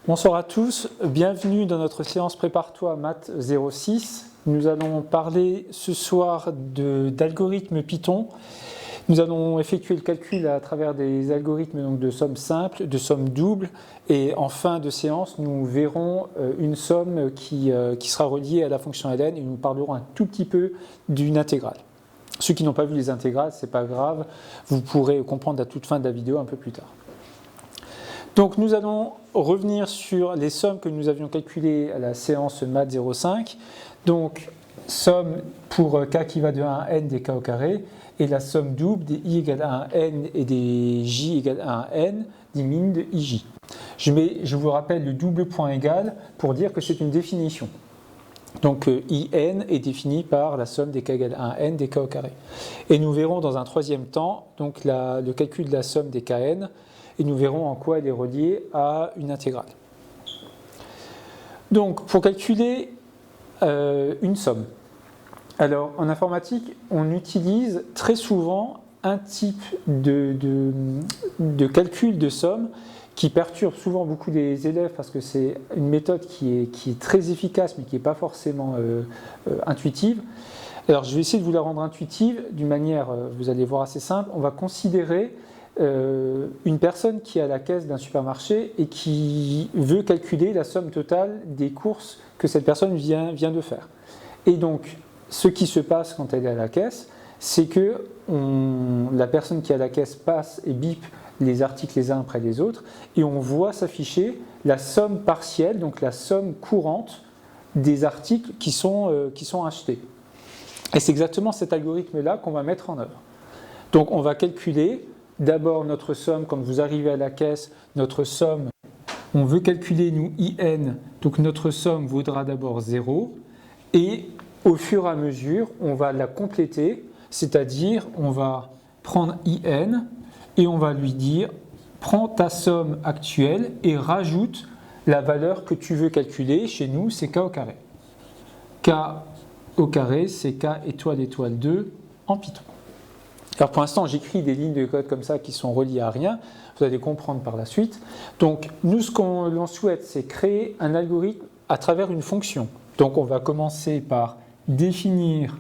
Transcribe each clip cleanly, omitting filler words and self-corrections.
Bonsoir à tous, bienvenue dans notre séance préparatoire Maths 06. Nous allons parler ce soir d'algorithmes Python. Nous allons effectuer le calcul à travers des algorithmes donc de sommes simples, de sommes doubles, et en fin de séance, nous verrons une somme qui sera reliée à la fonction ln et nous parlerons un tout petit peu d'une intégrale. Ceux qui n'ont pas vu les intégrales, ce n'est pas grave, vous pourrez comprendre à toute fin de la vidéo un peu plus tard. Donc nous allons revenir sur les sommes que nous avions calculées à la séance Maths 05. Donc somme pour k qui va de 1 à n des k au carré et la somme double des i égale à 1 n et des j égale à 1 n des min de ij. Je vous rappelle le double point égal pour dire que c'est une définition. Donc in est défini par la somme des k égale à 1 n des k au carré. Et nous verrons dans un troisième temps donc le calcul de la somme des kn et nous verrons en quoi elle est reliée à une intégrale. Donc pour calculer une somme, alors en informatique on utilise très souvent un type de calcul de somme qui perturbe souvent beaucoup les élèves parce que c'est une méthode qui est très efficace mais qui n'est pas forcément intuitive. Alors je vais essayer de vous la rendre intuitive d'une manière, vous allez voir, assez simple. On va considérer une personne qui est à la caisse d'un supermarché et qui veut calculer la somme totale des courses que cette personne vient de faire. Et donc, ce qui se passe quand elle est à la caisse, c'est que la personne qui est à la caisse passe et bip les articles les uns après les autres et on voit s'afficher la somme partielle, donc la somme courante des articles qui sont achetés. Et c'est exactement cet algorithme-là qu'on va mettre en œuvre. Donc, on va calculer d'abord notre somme, quand vous arrivez à la caisse, notre somme, on veut calculer nous IN, donc notre somme vaudra d'abord 0, et au fur et à mesure, on va la compléter, c'est-à-dire on va prendre IN et on va lui dire, prends ta somme actuelle et rajoute la valeur que tu veux calculer, chez nous c'est k au carré. K au carré, c'est k étoile étoile 2 en Python. Alors pour l'instant, j'écris des lignes de code comme ça qui sont reliées à rien, vous allez comprendre par la suite. Donc nous, ce qu'on souhaite, c'est créer un algorithme à travers une fonction. Donc on va commencer par définir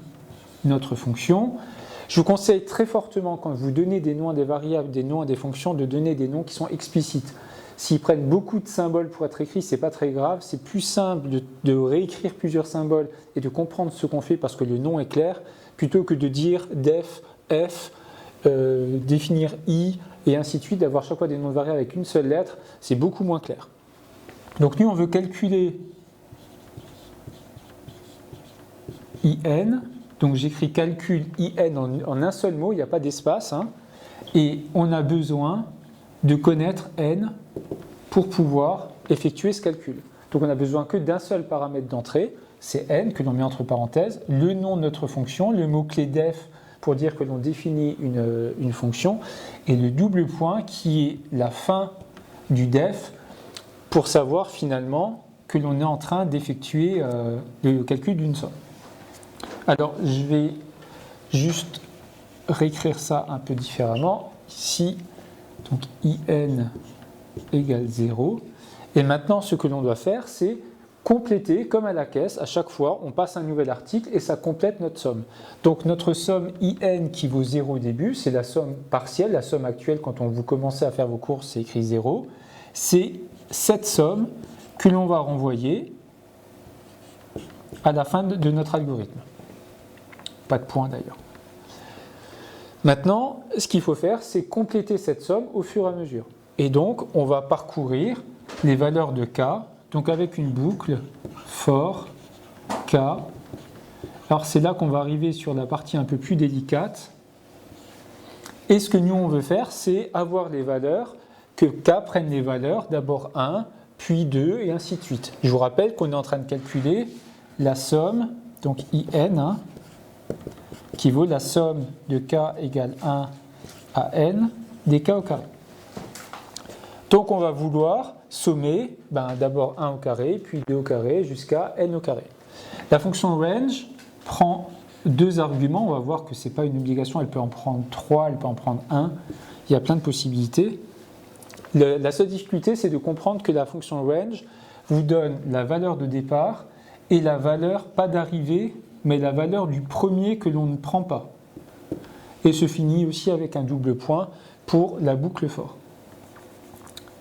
notre fonction. Je vous conseille très fortement, quand vous donnez des noms à des variables, des noms à des fonctions, de donner des noms qui sont explicites. S'ils prennent beaucoup de symboles pour être écrits, ce n'est pas très grave. C'est plus simple de réécrire plusieurs symboles et de comprendre ce qu'on fait parce que le nom est clair, plutôt que de dire def, f, définir i, et ainsi de suite, d'avoir chaque fois des noms de variables avec une seule lettre, c'est beaucoup moins clair. Donc nous, on veut calculer in, donc j'écris calcul in en un seul mot, il n'y a pas d'espace, hein, et on a besoin de connaître n pour pouvoir effectuer ce calcul. Donc on n'a besoin que d'un seul paramètre d'entrée, c'est n que l'on met entre parenthèses, le nom de notre fonction, le mot-clé def pour dire que l'on définit une fonction, et le double point qui est la fin du def pour savoir finalement que l'on est en train d'effectuer le calcul d'une somme. Alors je vais juste réécrire ça un peu différemment. Ici, donc in égale 0. Et maintenant, ce que l'on doit faire, c'est compléter, comme à la caisse, à chaque fois, on passe un nouvel article et ça complète notre somme. Donc notre somme IN qui vaut 0 au début, c'est la somme partielle, la somme actuelle quand vous commencez à faire vos courses, c'est écrit 0. C'est cette somme que l'on va renvoyer à la fin de notre algorithme. Pas de point d'ailleurs. Maintenant, ce qu'il faut faire, c'est compléter cette somme au fur et à mesure. Et donc, on va parcourir les valeurs de k, donc avec une boucle for k. Alors c'est là qu'on va arriver sur la partie un peu plus délicate. Et ce que nous on veut faire, c'est avoir les valeurs, que k prenne les valeurs, d'abord 1, puis 2, et ainsi de suite. Je vous rappelle qu'on est en train de calculer la somme, donc in, hein, qui vaut la somme de k égale 1 à n des k au carré. Donc on va vouloir sommer d'abord 1 au carré, puis 2 au carré, jusqu'à n au carré. La fonction range prend deux arguments. On va voir que ce n'est pas une obligation, elle peut en prendre 3, elle peut en prendre 1. Il y a plein de possibilités. La seule difficulté, c'est de comprendre que la fonction range vous donne la valeur de départ et la valeur, pas d'arrivée, mais la valeur du premier que l'on ne prend pas. Et se finit aussi avec un double point pour la boucle for.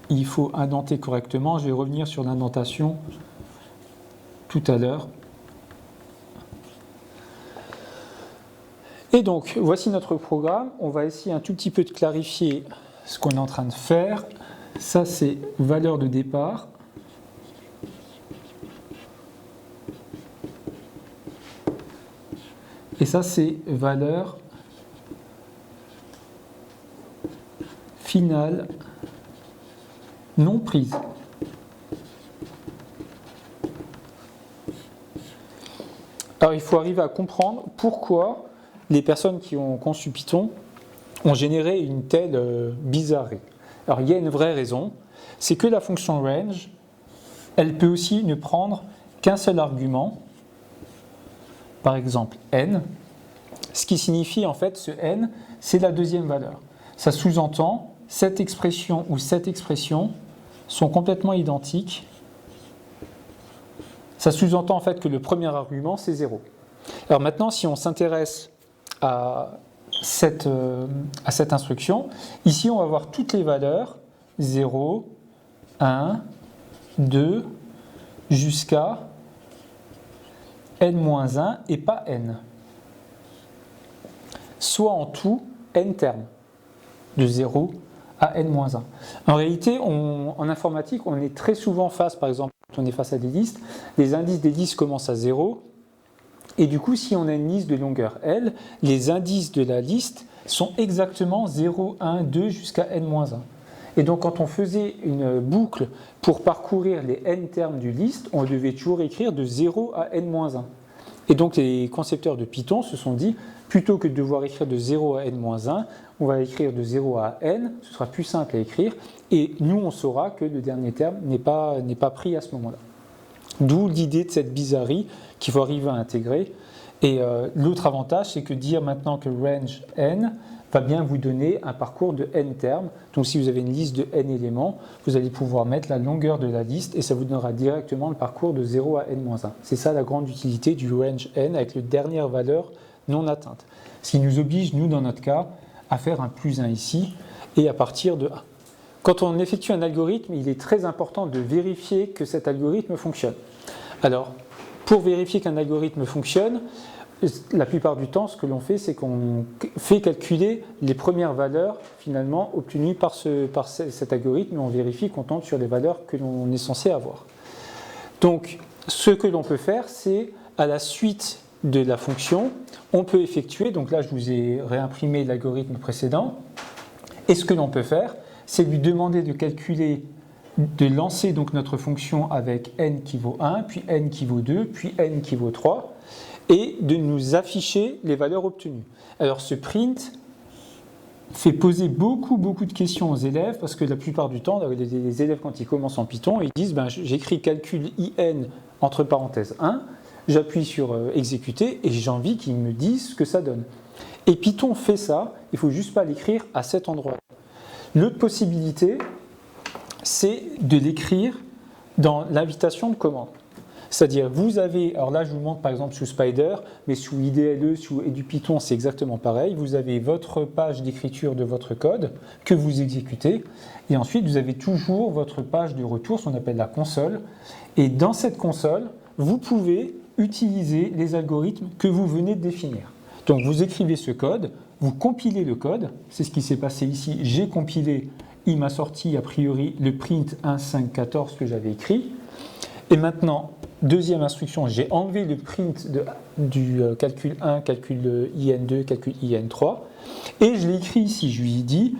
Il faut indenter correctement. Je vais revenir sur l'indentation tout à l'heure. Et donc, voici notre programme. On va essayer un tout petit peu de clarifier ce qu'on est en train de faire. Ça, c'est valeur de départ. Et ça, c'est valeur finale non prise. Alors, il faut arriver à comprendre pourquoi les personnes qui ont conçu Python ont généré une telle bizarrerie. Alors, il y a une vraie raison, c'est que la fonction range, elle peut aussi ne prendre qu'un seul argument, par exemple n, ce qui signifie en fait ce n, c'est la deuxième valeur. Ça sous-entend cette expression ou cette expression sont complètement identiques. Ça sous-entend en fait que le premier argument c'est 0. Alors maintenant, si on s'intéresse à cette instruction, ici on va voir toutes les valeurs 0, 1, 2, jusqu'à n-1 et pas n. Soit en tout n termes, de 0 à n-1. En réalité, en informatique, on est très souvent face, par exemple, quand on est face à des listes, les indices des listes commencent à 0, et du coup, si on a une liste de longueur L, les indices de la liste sont exactement 0, 1, 2 jusqu'à n-1. Et donc, quand on faisait une boucle pour parcourir les n termes du liste, on devait toujours écrire de 0 à n-1. Et donc, les concepteurs de Python se sont dit, plutôt que de devoir écrire de 0 à n-1, on va écrire de 0 à n, ce sera plus simple à écrire, et nous, on saura que le dernier terme n'est pas pris à ce moment-là. D'où l'idée de cette bizarrerie qu'il faut arriver à intégrer. Et l'autre avantage, c'est que dire maintenant que range n va bien vous donner un parcours de n termes. Donc si vous avez une liste de n éléments, vous allez pouvoir mettre la longueur de la liste et ça vous donnera directement le parcours de 0 à n-1. C'est ça la grande utilité du range n avec la dernière valeur non atteinte. Ce qui nous oblige, nous dans notre cas, à faire un plus 1 ici et à partir de 1. Quand on effectue un algorithme, il est très important de vérifier que cet algorithme fonctionne. Alors, pour vérifier qu'un algorithme fonctionne, la plupart du temps, ce que l'on fait, c'est qu'on fait calculer les premières valeurs finalement obtenues par cet algorithme et on vérifie qu'on tombe sur les valeurs que l'on est censé avoir. Donc, ce que l'on peut faire, c'est à la suite de la fonction, on peut effectuer, donc là je vous ai réimprimé l'algorithme précédent, et ce que l'on peut faire, c'est lui demander de calculer, de lancer donc notre fonction avec n qui vaut 1, puis n qui vaut 2, puis n qui vaut 3, et de nous afficher les valeurs obtenues. Alors ce print fait poser beaucoup de questions aux élèves, parce que la plupart du temps, les élèves quand ils commencent en Python, ils disent j'écris calcul in entre parenthèses 1, j'appuie sur exécuter et j'ai envie qu'ils me disent ce que ça donne. Et Python fait ça, il ne faut juste pas l'écrire à cet endroit. L'autre possibilité, c'est de l'écrire dans l'invitation de commande. C'est-à-dire, vous avez, alors là je vous montre par exemple sous Spider, mais sous IDLE, sous EduPython, c'est exactement pareil. Vous avez votre page d'écriture de votre code que vous exécutez, et ensuite vous avez toujours votre page de retour, ce qu'on appelle la console. Et dans cette console, vous pouvez utiliser les algorithmes que vous venez de définir. Donc vous écrivez ce code, vous compilez le code, c'est ce qui s'est passé ici, j'ai compilé, il m'a sorti a priori le print 1.5.14 que j'avais écrit, et maintenant, deuxième instruction, j'ai enlevé le print du calcul 1, calcul IN2, calcul IN3, et je l'ai écrit ici, je lui ai dit,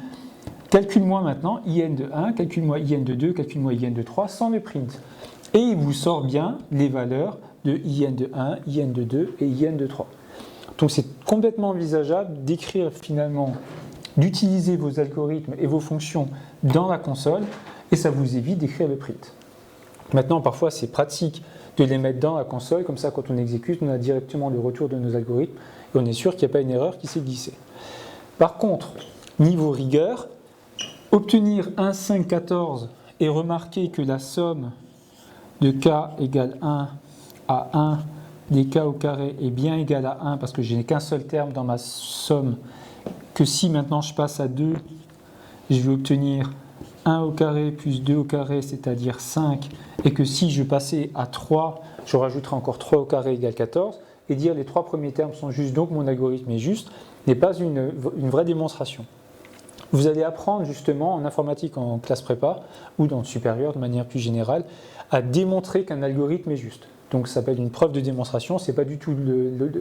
calcule-moi maintenant IN de 1, calcule-moi IN de 2, calcule-moi IN de 3 sans le print. Et il vous sort bien les valeurs de IN de 1, IN de 2 et IN de 3. Donc c'est complètement envisageable d'écrire finalement, d'utiliser vos algorithmes et vos fonctions dans la console et ça vous évite d'écrire le print. Maintenant, parfois c'est pratique de les mettre dans la console, comme ça quand on exécute, on a directement le retour de nos algorithmes et on est sûr qu'il n'y a pas une erreur qui s'est glissée. Par contre, niveau rigueur, obtenir 1, 5, 14 et remarquer que la somme de k égale 1 à 1 des k au carré est bien égale à 1 parce que je n'ai qu'un seul terme dans ma somme, que si maintenant je passe à 2, je vais obtenir 1 au carré plus 2 au carré, c'est-à-dire 5, et que si je passais à 3, je rajouterai encore 3 au carré égale 14, et dire les 3 premiers termes sont justes, donc mon algorithme est juste, n'est pas une vraie démonstration. Vous allez apprendre justement en informatique en classe prépa, ou dans le supérieur de manière plus générale, à démontrer qu'un algorithme est juste. Donc ça s'appelle une preuve de démonstration, ce n'est pas du tout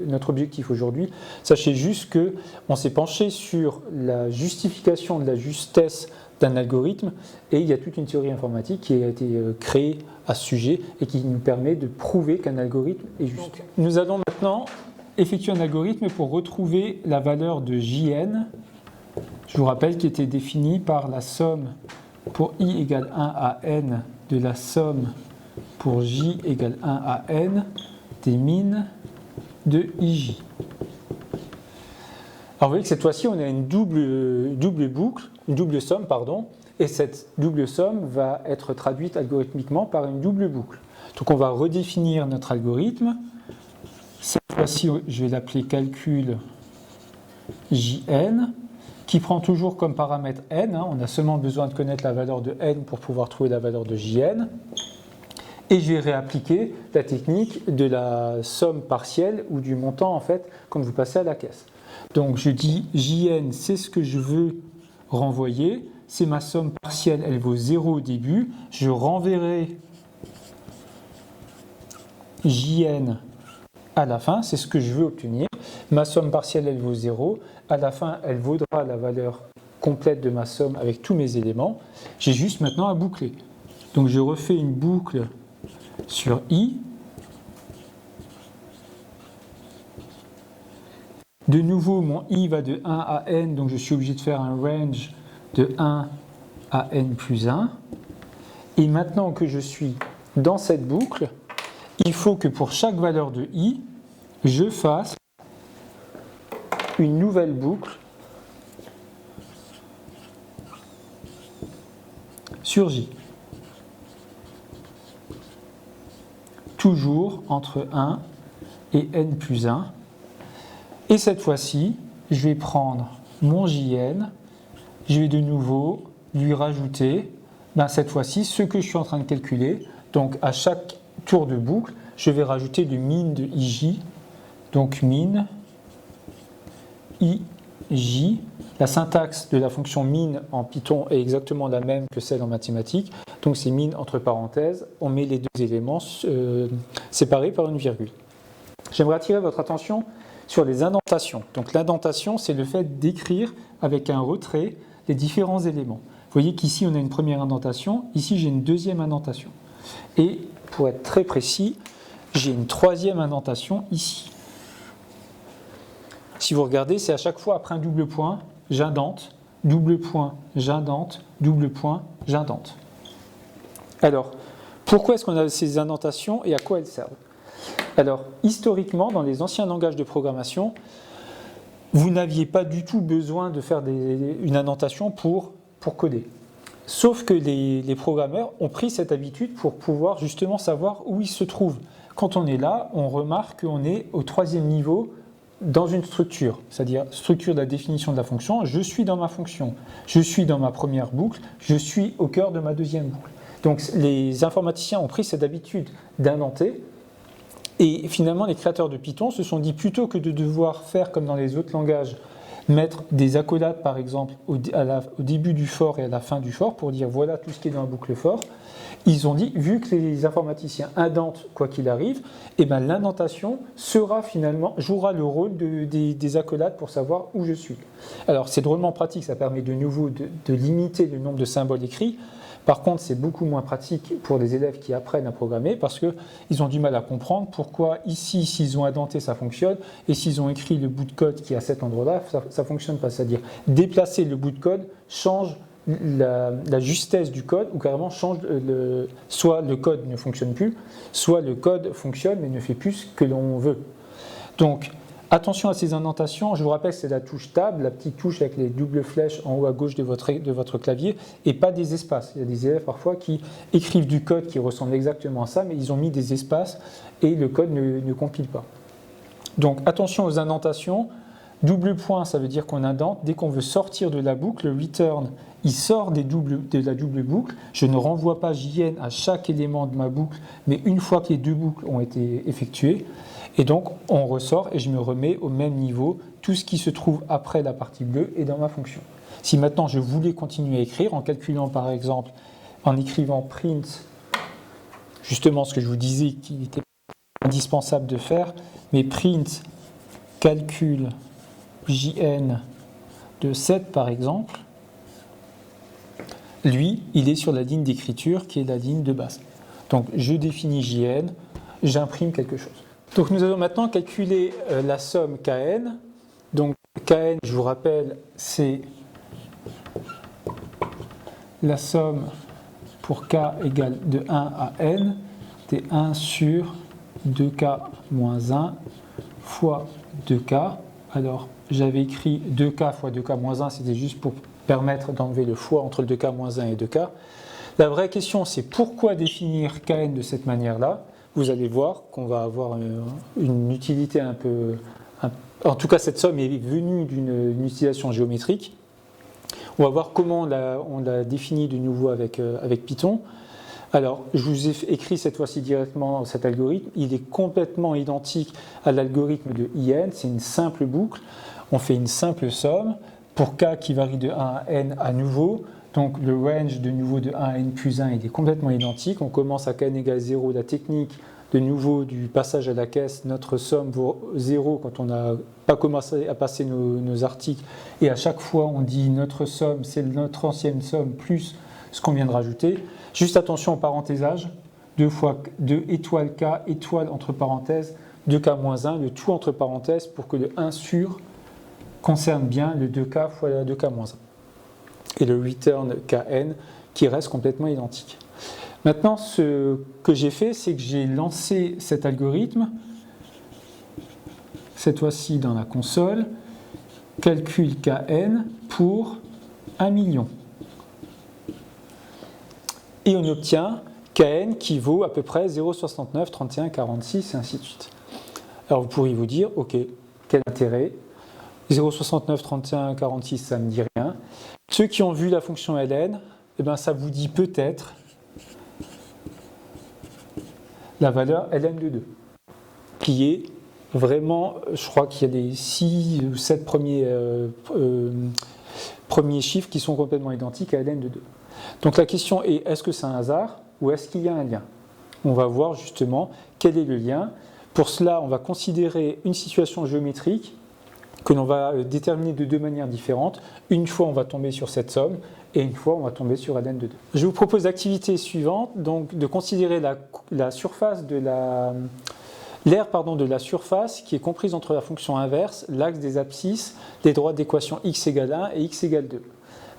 notre objectif aujourd'hui. Sachez juste qu'on s'est penché sur la justification de la justesse d'un algorithme et il y a toute une théorie informatique qui a été créée à ce sujet et qui nous permet de prouver qu'un algorithme est juste. Nous allons maintenant effectuer un algorithme pour retrouver la valeur de Jn. Je vous rappelle qu'il était défini par la somme pour i égale 1 à n de la somme pour j égale 1 à n des mines de ij. Alors vous voyez que cette fois-ci on a une double boucle, une double somme, pardon, et cette double somme va être traduite algorithmiquement par une double boucle. Donc on va redéfinir notre algorithme. Cette fois-ci je vais l'appeler calcul jn, qui prend toujours comme paramètre n, on a seulement besoin de connaître la valeur de n pour pouvoir trouver la valeur de jn. Et je vais réappliquer la technique de la somme partielle ou du montant en fait quand vous passez à la caisse. Donc je dis Jn, c'est ce que je veux renvoyer, c'est ma somme partielle, elle vaut 0 au début, je renverrai Jn à la fin, c'est ce que je veux obtenir. Ma somme partielle, elle vaut 0, à la fin, elle vaudra la valeur complète de ma somme avec tous mes éléments. J'ai juste maintenant à boucler. Donc je refais une boucle sur i. De nouveau, mon i va de 1 à n, donc je suis obligé de faire un range de 1 à n plus 1. Et maintenant que je suis dans cette boucle, il faut que pour chaque valeur de i, je fasse une nouvelle boucle sur j. Toujours entre 1 et n plus 1. Et cette fois-ci, je vais prendre mon jn, je vais de nouveau lui rajouter, cette fois-ci, ce que je suis en train de calculer. Donc à chaque tour de boucle, je vais rajouter le min de ij, donc min ij. La syntaxe de la fonction min en Python est exactement la même que celle en mathématiques. Donc c'est min entre parenthèses, on met les deux éléments séparés par une virgule. J'aimerais attirer votre attention sur les indentations. Donc l'indentation, c'est le fait d'écrire avec un retrait les différents éléments. Vous voyez qu'ici on a une première indentation, ici j'ai une deuxième indentation. Et pour être très précis, j'ai une troisième indentation ici. Si vous regardez, c'est à chaque fois après un double point, j'indente, double point, j'indente, double point, j'indente. Alors, pourquoi est-ce qu'on a ces indentations et à quoi elles servent? Alors, historiquement, dans les anciens langages de programmation, vous n'aviez pas du tout besoin de faire une indentation pour coder. Sauf que les programmeurs ont pris cette habitude pour pouvoir justement savoir où ils se trouvent. Quand on est là, on remarque qu'on est au troisième niveau dans une structure, c'est-à-dire structure de la définition de la fonction. Je suis dans ma fonction, je suis dans ma première boucle, je suis au cœur de ma deuxième boucle. Donc les informaticiens ont pris cette habitude d'indenter. Et finalement, les créateurs de Python se sont dit, plutôt que de devoir faire comme dans les autres langages, mettre des accolades par exemple au début du for et à la fin du for pour dire voilà tout ce qui est dans la boucle for, ils ont dit, vu que les informaticiens indentent quoi qu'il arrive, et l'indentation jouera le rôle des accolades pour savoir où je suis. Alors c'est drôlement pratique, ça permet de nouveau de limiter le nombre de symboles écrits. Par contre, c'est beaucoup moins pratique pour des élèves qui apprennent à programmer parce qu'ils ont du mal à comprendre pourquoi ici, s'ils ont indenté, ça fonctionne, et s'ils ont écrit le bout de code qui est à cet endroit-là, ça ne fonctionne pas. C'est-à-dire déplacer le bout de code change la justesse du code ou carrément change soit le code ne fonctionne plus, soit le code fonctionne mais ne fait plus ce que l'on veut. Donc, Attention à ces indentations, je vous rappelle que c'est la touche Tab, la petite touche avec les doubles flèches en haut à gauche de votre clavier, et pas des espaces. Il y a des élèves parfois qui écrivent du code qui ressemble exactement à ça, mais ils ont mis des espaces et le code ne compile pas. Donc attention aux indentations. Double point, ça veut dire qu'on indente. Dès qu'on veut sortir de la boucle, le return, il sort de la double boucle. Je ne renvoie pas JN à chaque élément de ma boucle, mais une fois que les deux boucles ont été effectuées. Et donc, on ressort et je me remets au même niveau. Tout ce qui se trouve après la partie bleue est dans ma fonction. Si maintenant je voulais continuer à écrire, en calculant par exemple, en écrivant print, justement ce que je vous disais qu'il était indispensable de faire, mais print calcul JN de 7 par exemple, lui, il est sur la ligne d'écriture qui est la ligne de base. Donc je définis JN, j'imprime quelque chose. Donc nous allons maintenant calculer la somme Kn. Donc Kn, je vous rappelle, c'est la somme pour k égale de 1 à n, c'est 1 sur 2k moins 1 fois 2k. Alors j'avais écrit 2k fois 2k moins 1, c'était juste pour permettre d'enlever le fois entre le 2k moins 1 et 2k. La vraie question, c'est pourquoi définir Kn de cette manière-là. Vous allez voir qu'on va avoir une utilité un peu... En tout cas, cette somme est venue d'une utilisation géométrique. On va voir comment on l'a défini de nouveau avec Python. Alors, je vous ai écrit cette fois-ci directement cet algorithme. Il est complètement identique à l'algorithme de IN. C'est une simple boucle. On fait une simple somme pour k qui varie de 1 à n à nouveau. Donc le range de nouveau de 1 à n plus 1 il est complètement identique. On commence à kn égale 0. La technique de nouveau du passage à la caisse, notre somme vaut 0 quand on n'a pas commencé à passer nos articles. Et à chaque fois on dit notre somme, c'est notre ancienne somme plus ce qu'on vient de rajouter. Juste attention au parathésage. 2 fois 2 étoile k étoile entre parenthèses 2k moins 1, le tout entre parenthèses pour que le 1 sur concerne bien le 2k fois la 2k moins 1. Et le return kn qui reste complètement identique. Maintenant, ce que j'ai fait, c'est que j'ai lancé cet algorithme, cette fois-ci dans la console, calcul kn pour 1 million. Et on obtient kn qui vaut à peu près 0,69, 31, 46 et ainsi de suite. Alors vous pourriez vous dire, ok, quel intérêt? 0,69, 31, 46, ça ne me dit rien. Ceux qui ont vu la fonction ln, eh ben, ça vous dit peut-être la valeur ln de 2, qui est vraiment, je crois qu'il y a des 6 ou 7 premiers chiffres qui sont complètement identiques à ln de 2. Donc la question est, est-ce que c'est un hasard ou est-ce qu'il y a un lien? On va voir justement quel est le lien. Pour cela, on va considérer une situation géométrique que l'on va déterminer de deux manières différentes. Une fois, on va tomber sur cette somme, et une fois, on va tomber sur ln de 2. Je vous propose l'activité suivante, donc de considérer la surface de l'aire de la surface qui est comprise entre la fonction inverse, l'axe des abscisses, les droites d'équation x égale 1 et x égale 2.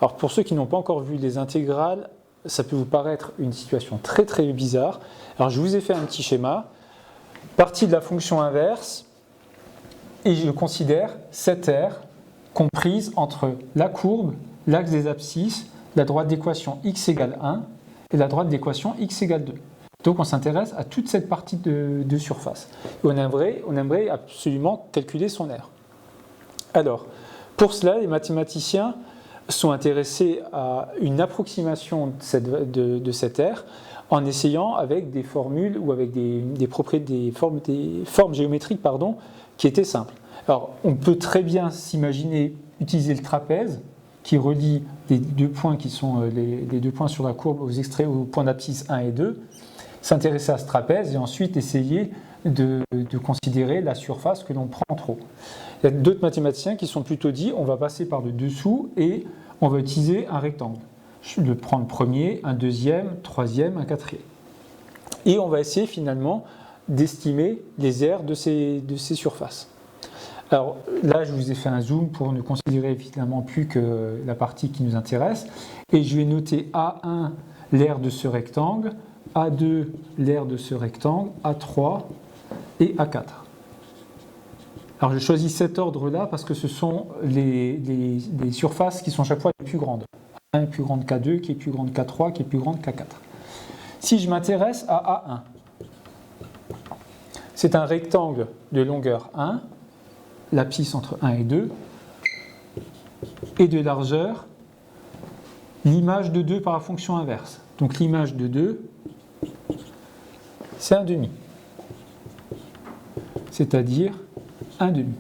Alors pour ceux qui n'ont pas encore vu les intégrales, ça peut vous paraître une situation très très bizarre. Alors je vous ai fait un petit schéma. Partie de la fonction inverse, et je considère cette aire comprise entre la courbe, l'axe des abscisses, la droite d'équation x égale 1 et la droite d'équation x égale 2. Donc on s'intéresse à toute cette partie de surface. Et on aimerait absolument calculer son aire. Alors, pour cela, les mathématiciens sont intéressés à une approximation de cette aire en essayant avec des formules ou avec des formes géométriques qui étaient simples. Alors, on peut très bien s'imaginer utiliser le trapèze qui relie les deux points qui sont les deux points sur la courbe aux points d'abscisse 1 et 2, s'intéresser à ce trapèze et ensuite essayer de considérer la surface que l'on prend en trop. Il y a d'autres mathématiciens qui sont plutôt dit on va passer par le dessous et on va utiliser un rectangle. Je vais prendre premier, un deuxième, troisième, un quatrième. Et on va essayer finalement d'estimer les aires de ces surfaces. Alors là, je vous ai fait un zoom pour ne considérer évidemment plus que la partie qui nous intéresse. Et je vais noter A1, l'aire de ce rectangle, A2, l'aire de ce rectangle, A3 et A4. Alors je choisis cet ordre-là parce que ce sont les surfaces qui sont chaque fois les plus grandes. 1 est plus grande qu'A2, qui est plus grande qu'A3, qui est plus grande qu'A4. Si je m'intéresse à A1, c'est un rectangle de longueur 1, l'abscisse entre 1 et 2, et de largeur, l'image de 2 par la fonction inverse. Donc l'image de 2, c'est 1 demi. C'est-à-dire 1 demi.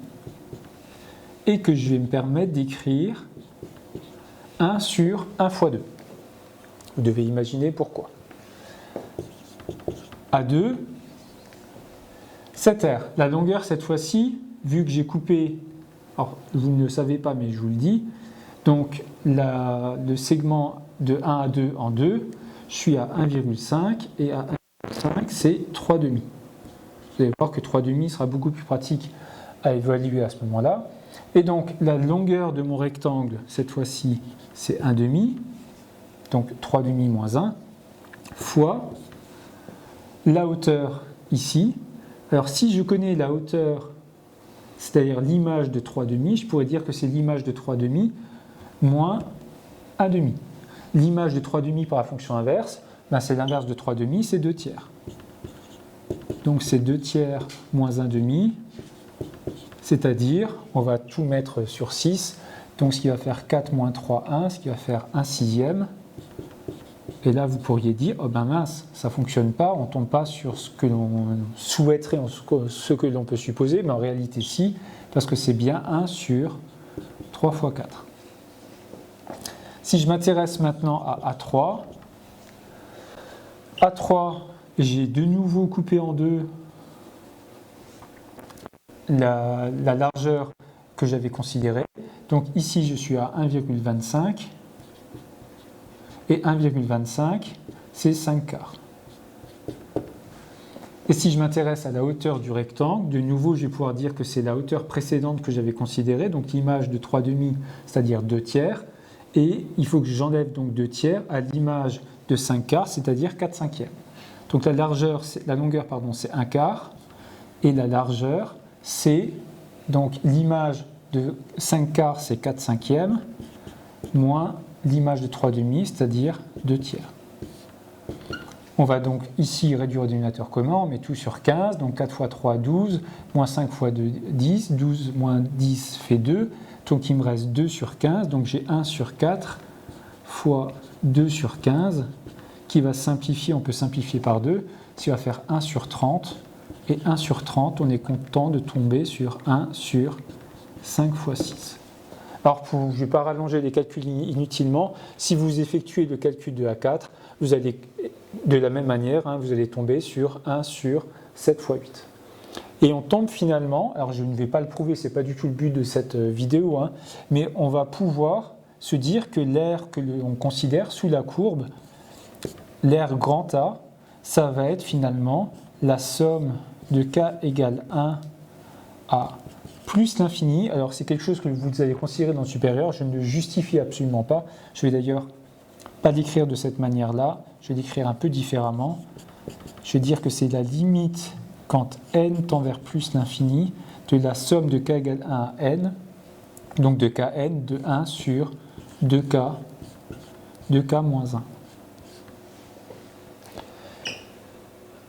Et que je vais me permettre d'écrire 1 sur 1 fois 2. Vous devez imaginer pourquoi. A2, 7R. La longueur, cette fois-ci, vu que j'ai coupé, alors vous ne le savez pas, mais je vous le dis, donc le segment de 1 à 2 en 2, je suis à 1,5 et à 1,5, c'est 3 demi. Vous allez voir que 3 demi sera beaucoup plus pratique à évaluer à ce moment-là. Et donc la longueur de mon rectangle, cette fois-ci, c'est 1 demi, donc 3 demi moins 1, fois la hauteur ici. Alors si je connais la hauteur, c'est-à-dire l'image de 3 demi, je pourrais dire que c'est l'image de 3 demi moins 1 demi. L'image de 3 demi par la fonction inverse, ben c'est l'inverse de 3 demi, c'est 2 tiers. Donc c'est 2 tiers moins 1 demi, c'est-à-dire, on va tout mettre sur 6, donc ce qui va faire 4 moins 3, 1, ce qui va faire 1 sixième. Et là, vous pourriez dire, oh ben mince, ça ne fonctionne pas, on ne tombe pas sur ce que l'on souhaiterait, ce que l'on peut supposer, mais en réalité si, parce que c'est bien 1 sur 3 fois 4. Si je m'intéresse maintenant à A3, j'ai de nouveau coupé en deux la largeur que j'avais considérée. Donc ici, je suis à 1,25 et 1,25, c'est 5 quarts. Et si je m'intéresse à la hauteur du rectangle, de nouveau, je vais pouvoir dire que c'est la hauteur précédente que j'avais considérée, donc l'image de 3 demi, c'est-à-dire 2 tiers, et il faut que j'enlève donc 2 tiers à l'image de 5 quarts, c'est-à-dire 4 cinquièmes. Donc la longueur, c'est 1 quart, et la largeur, c'est donc l'image de 5 quarts, c'est 4 cinquièmes, moins l'image de 3 demi, c'est-à-dire 2 tiers. On va donc ici réduire au dénominateur commun, on met tout sur 15, donc 4 fois 3, 12, moins 5 fois 2, 10, 12 moins 10 fait 2, donc il me reste 2 sur 15, donc j'ai 1 sur 4 fois 2 sur 15, qui va simplifier, on peut simplifier par 2, ce qui va faire 1 sur 30, et 1 sur 30, on est content de tomber sur 1 sur 5 fois 6. Alors, je ne vais pas rallonger les calculs inutilement. Si vous effectuez le calcul de A4, vous allez, de la même manière, vous allez tomber sur 1 sur 7 fois 8. Et on tombe finalement, alors je ne vais pas le prouver, ce n'est pas du tout le but de cette vidéo, mais on va pouvoir se dire que l'aire que l'on considère sous la courbe, l'aire grand A, ça va être finalement la somme de k égale 1 à plus l'infini. Alors c'est quelque chose que vous allez considérer dans le supérieur, je ne le justifie absolument pas. Je vais d'ailleurs pas l'écrire de cette manière-là, je vais l'écrire un peu différemment. Je vais dire que c'est la limite quand n tend vers plus l'infini de la somme de k égale 1 à n, donc de kn de 1 sur 2k moins 1.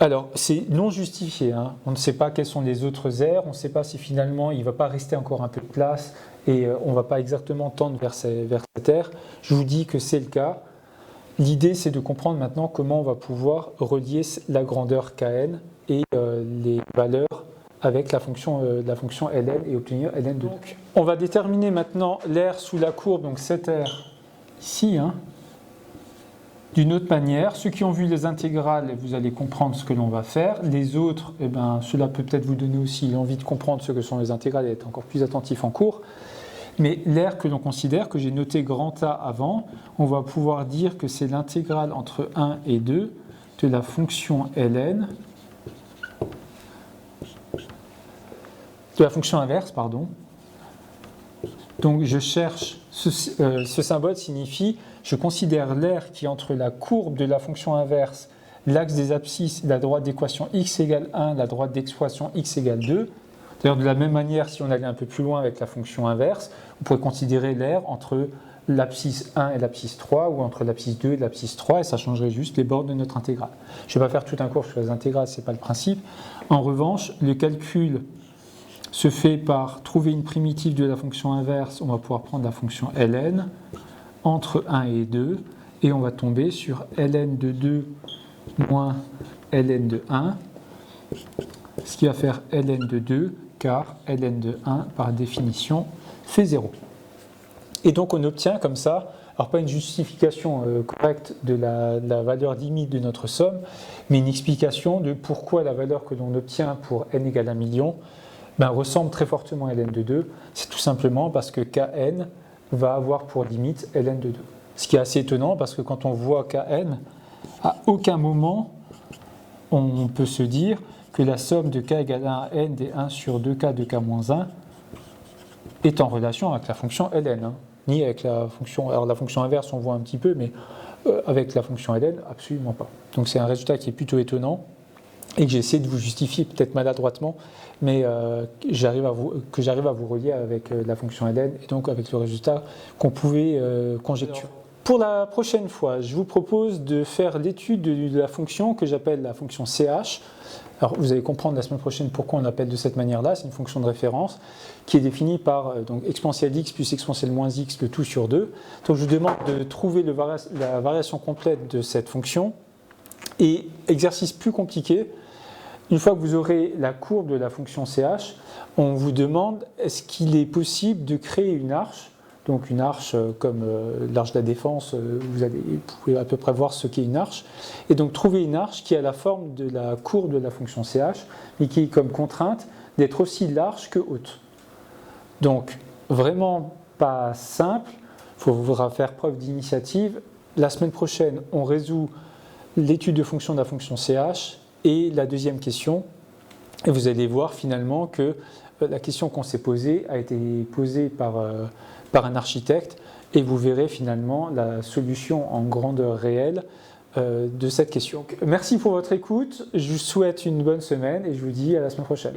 Alors, c'est non justifié, on ne sait pas quelles sont les autres aires, on ne sait pas si finalement il ne va pas rester encore un peu de place et on ne va pas exactement tendre vers cette aire. Je vous dis que c'est le cas. L'idée, c'est de comprendre maintenant comment on va pouvoir relier la grandeur kn et les valeurs avec la fonction ln et obtenir ln de 2. On va déterminer maintenant l'aire sous la courbe, donc cette aire ici, d'une autre manière. Ceux qui ont vu les intégrales, vous allez comprendre ce que l'on va faire. Les autres, cela peut peut-être vous donner aussi l'envie de comprendre ce que sont les intégrales et être encore plus attentif en cours. Mais l'aire que l'on considère, que j'ai noté grand A avant, on va pouvoir dire que c'est l'intégrale entre 1 et 2 de la fonction ln, de la fonction inverse, pardon. Donc je cherche, ce symbole signifie, je considère l'aire qui est entre la courbe de la fonction inverse, l'axe des abscisses, la droite d'équation x égale 1, la droite d'équation x égale 2, D'ailleurs, de la même manière, si on allait un peu plus loin avec la fonction inverse, on pourrait considérer l'aire entre l'abscisse 1 et l'abscisse 3, ou entre l'abscisse 2 et l'abscisse 3, et ça changerait juste les bornes de notre intégrale. Je ne vais pas faire tout un cours sur les intégrales, ce n'est pas le principe. En revanche, le calcul se fait par trouver une primitive de la fonction inverse. On va pouvoir prendre la fonction ln entre 1 et 2, et on va tomber sur ln de 2 moins ln de 1, ce qui va faire ln de 2, car ln de 1, par définition, fait 0. Et donc on obtient comme ça, alors pas une justification correcte de la valeur limite de notre somme, mais une explication de pourquoi la valeur que l'on obtient pour n égale 1 million ressemble très fortement à ln de 2. C'est tout simplement parce que kn va avoir pour limite ln de 2. Ce qui est assez étonnant parce que quand on voit kn, à aucun moment on peut se dire que la somme de k égale 1 à n des 1 sur 2k de k-1 est en relation avec la fonction ln, ni avec la fonction, alors la fonction inverse on voit un petit peu, mais avec la fonction ln, absolument pas. Donc c'est un résultat qui est plutôt étonnant et que j'essaie de vous justifier peut-être maladroitement, mais que j'arrive à vous relier avec la fonction ln et donc avec le résultat qu'on pouvait conjecturer. Pour la prochaine fois, je vous propose de faire l'étude de la fonction que j'appelle la fonction ch. Alors vous allez comprendre la semaine prochaine pourquoi on l'appelle de cette manière-là. C'est une fonction de référence qui est définie par donc, exponentielle x plus exponentielle moins x, le tout sur 2. Donc je vous demande de trouver la variation complète de cette fonction. Et exercice plus compliqué, une fois que vous aurez la courbe de la fonction ch, on vous demande est-ce qu'il est possible de créer une arche. Donc une arche comme l'arche de la Défense, vous pouvez à peu près voir ce qu'est une arche. Et donc trouver une arche qui a la forme de la courbe de la fonction ch, mais qui est comme contrainte d'être aussi large que haute. Donc vraiment pas simple, il faudra faire preuve d'initiative. La semaine prochaine, on résout l'étude de fonction de la fonction ch et la deuxième question. Et vous allez voir finalement que la question qu'on s'est posée a été posée par un architecte et vous verrez finalement la solution en grandeur réelle de cette question. Merci pour votre écoute, je vous souhaite une bonne semaine et je vous dis à la semaine prochaine.